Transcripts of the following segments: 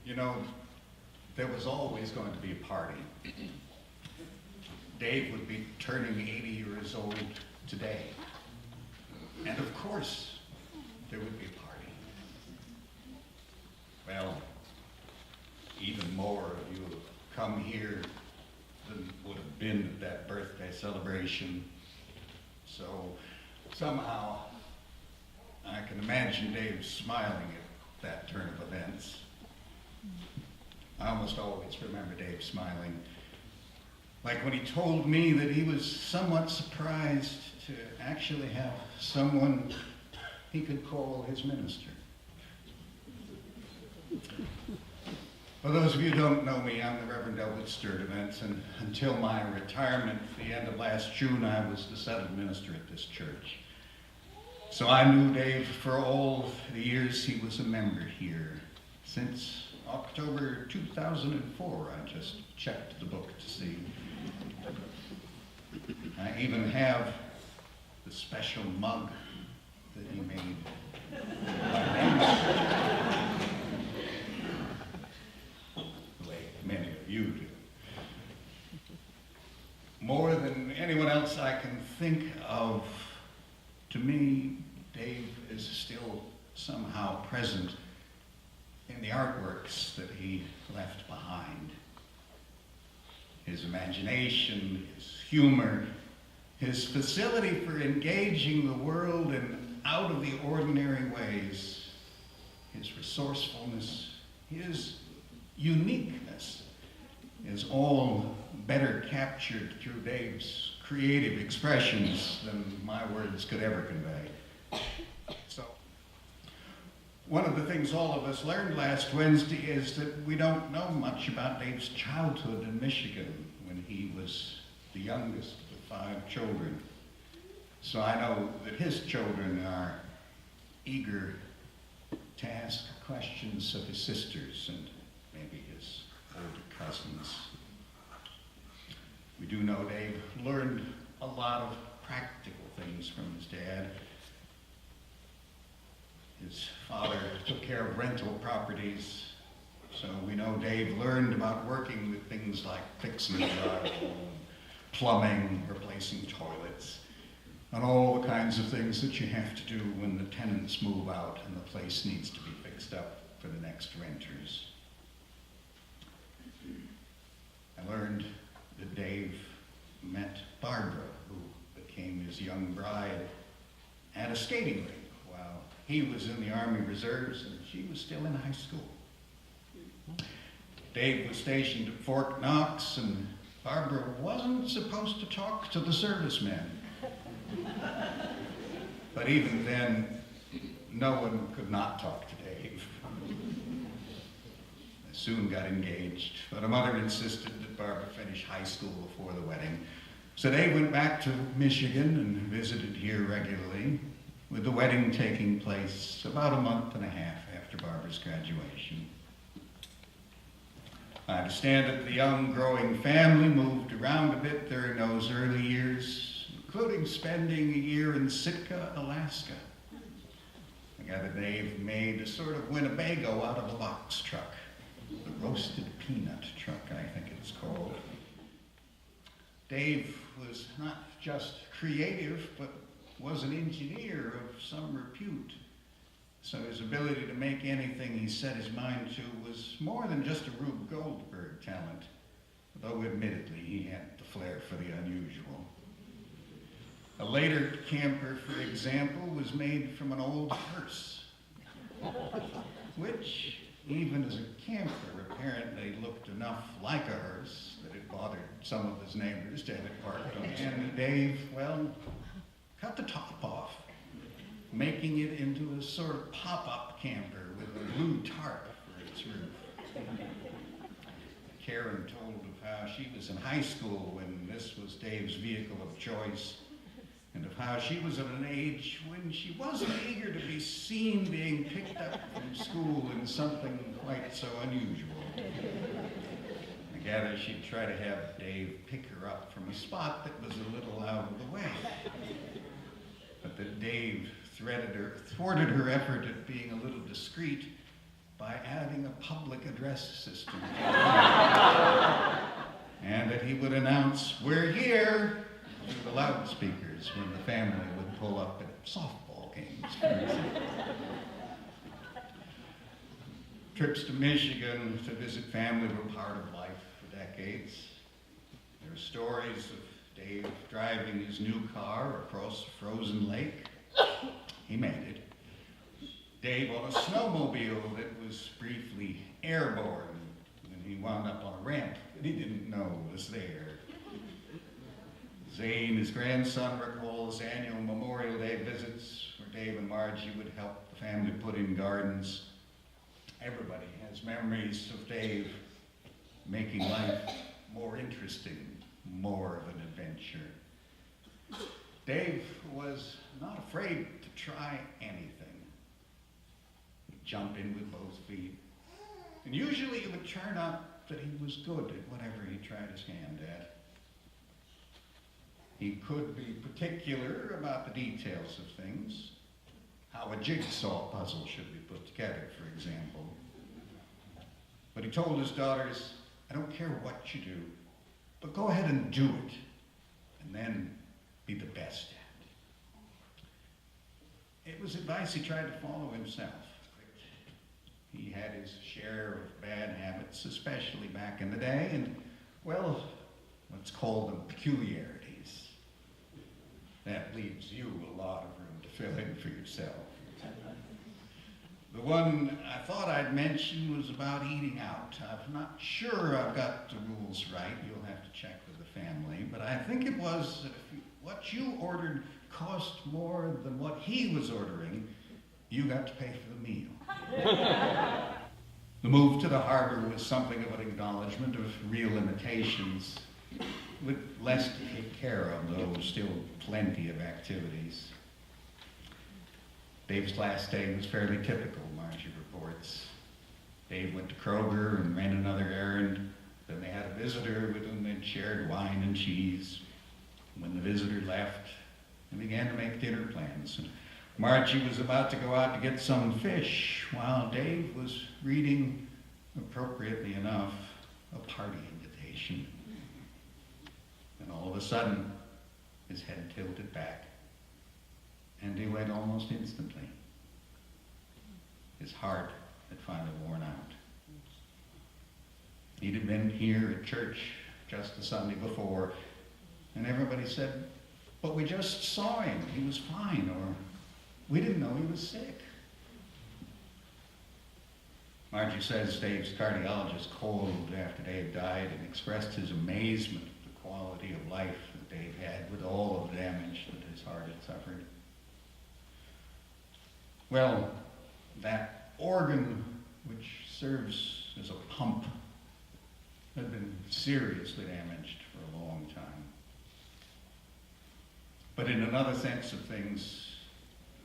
You know, there was always going to be a party. Dave would be turning 80 years old today. And of course, there would be a party. Well, even more of you have come here than would have been at that birthday celebration. So somehow, I can imagine Dave smiling at that turn of events. I almost always remember Dave smiling. Like when he told me that he was somewhat surprised to actually have someone he could call his minister. For those of you who don't know me, I'm the Reverend Elwood Sturtevant, and until my retirement at the end of last June, I was the settled minister at this church. So I knew Dave for all the years he was a member here. Since October 2004, I just checked the book to see. I even have the special mug that he made. The way many of you do. More than anyone else I can think of, to me, Dave is still somehow present in the artworks that he left behind. His imagination, his humor, his facility for engaging the world in out of the ordinary ways, his resourcefulness, his uniqueness is all better captured through Dave's creative expressions than my words could ever convey. So, one of the things all of us learned last Wednesday is that we don't know much about Dave's childhood in Michigan when he was the youngest of 5 children. So I know that his children are eager to ask questions of his sisters and maybe his older cousins. We do know Dave learned a lot of practical things from his dad. His father took care of rental properties, so we know Dave learned about working with things like fixing the drywall, plumbing, replacing toilets, and all the kinds of things that you have to do when the tenants move out and the place needs to be fixed up for the next renters. I learned that Dave met Barbara, who became his young bride, at a skating rink while he was in the Army Reserves and she was still in high school. Dave was stationed at Fort Knox and Barbara wasn't supposed to talk to the servicemen. But even then, no one could not talk to Dave. They soon got engaged, but her mother insisted that Barbara finish high school before the wedding. So Dave went back to Michigan and visited here regularly, with the wedding taking place about a month and a half after Barbara's graduation. I understand that the young, growing family moved around a bit during those early years, including spending a year in Sitka, Alaska. I gather Dave made a sort of Winnebago out of a box truck, the roasted peanut truck, I think it's called. Dave was not just creative, but was an engineer of some repute. So his ability to make anything he set his mind to was more than just a Rube Goldberg talent, though admittedly he had the flair for the unusual. A later camper, for example, was made from an old hearse, which, even as a camper, apparently looked enough like a hearse that it bothered some of his neighbors to have it parked on it. And Dave, well, cut the top off, making it into a sort of pop-up camper with a blue tarp for its roof. Karen told of how she was in high school when this was Dave's vehicle of choice, and of how she was at an age when she wasn't eager to be seen being picked up from school in something quite so unusual. I gather she'd try to have Dave pick her up from a spot that was a little out of the way. But that Dave thwarted her effort at being a little discreet by adding a public address system. And that he would announce, "We're here," through the loudspeakers when the family would pull up at softball games, for example. Trips to Michigan to visit family were part of life for decades. There are stories of Dave driving his new car across a frozen lake. He made it. Dave on a snowmobile that was briefly airborne when he wound up on a ramp that he didn't know was there. Zane, his grandson, recalls annual Memorial Day visits where Dave and Margie would help the family put in gardens. Everybody has memories of Dave making life more interesting, more of an adventure. Dave was not afraid to try anything. He'd jump in with both feet. And usually it would turn out that he was good at whatever he tried his hand at. He could be particular about the details of things, how a jigsaw puzzle should be put together, for example. But he told his daughters, "I don't care what you do, but go ahead and do it, and then be the best at it." It was advice he tried to follow himself. He had his share of bad habits, especially back in the day, and, well, let's call them peculiarities. That leaves you a lot of room to fill in for yourself. The one I thought I'd mention was about eating out. I'm not sure I've got the rules right. You'll have to check with the family. But I think it was that if what you ordered cost more than what he was ordering, you got to pay for the meal. The move to the harbor was something of an acknowledgement of real limitations, with less to take care of, though still plenty of activities. Dave's last day was fairly typical, Margie reports. Dave went to Kroger and ran another errand. Then they had a visitor with whom they'd shared wine and cheese. When the visitor left, they began to make dinner plans. And Margie was about to go out to get some fish, while Dave was reading, appropriately enough, a party invitation. And all of a sudden, his head tilted back, and he went almost instantly. His heart had finally worn out. He'd have been here at church just the Sunday before, and everybody said, "But we just saw him, he was fine," or "We didn't know he was sick." Margie says Dave's cardiologist called after Dave died and expressed his amazement at the quality of life that Dave had with all of the damage that his heart had suffered. Well, that organ, which serves as a pump, had been seriously damaged for a long time. But in another sense of things,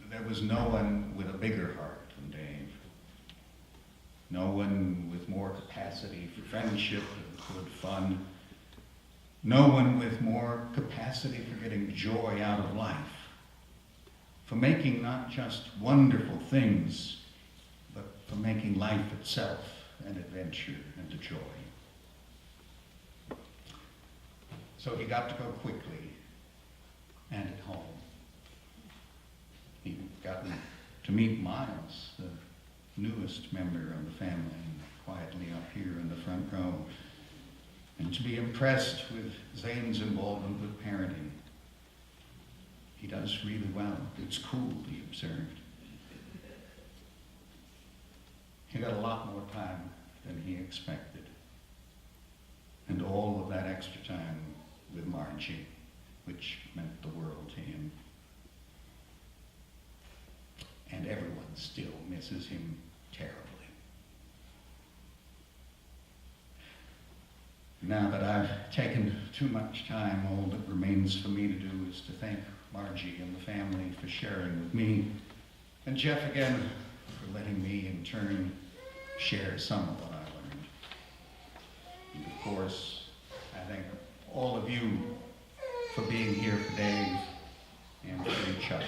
there was no one with a bigger heart than Dave. No one with more capacity for friendship and good fun. No one with more capacity for getting joy out of life. For making not just wonderful things, but for making life itself an adventure and a joy. So he got to go quickly and at home. He'd gotten to meet Miles, the newest member of the family, quietly up here in the front row, and to be impressed with Zane's involvement with parenting. He does really well. It's cool, he observed. He got a lot more time than he expected. And all of that extra time with Margie, which meant the world to him. And everyone still misses him terribly. Now that I've taken too much time, all that remains for me to do is to thank Margie and the family for sharing with me, and Jeff again for letting me in turn share some of what I learned. And of course, I thank all of you for being here for Dave and for each other.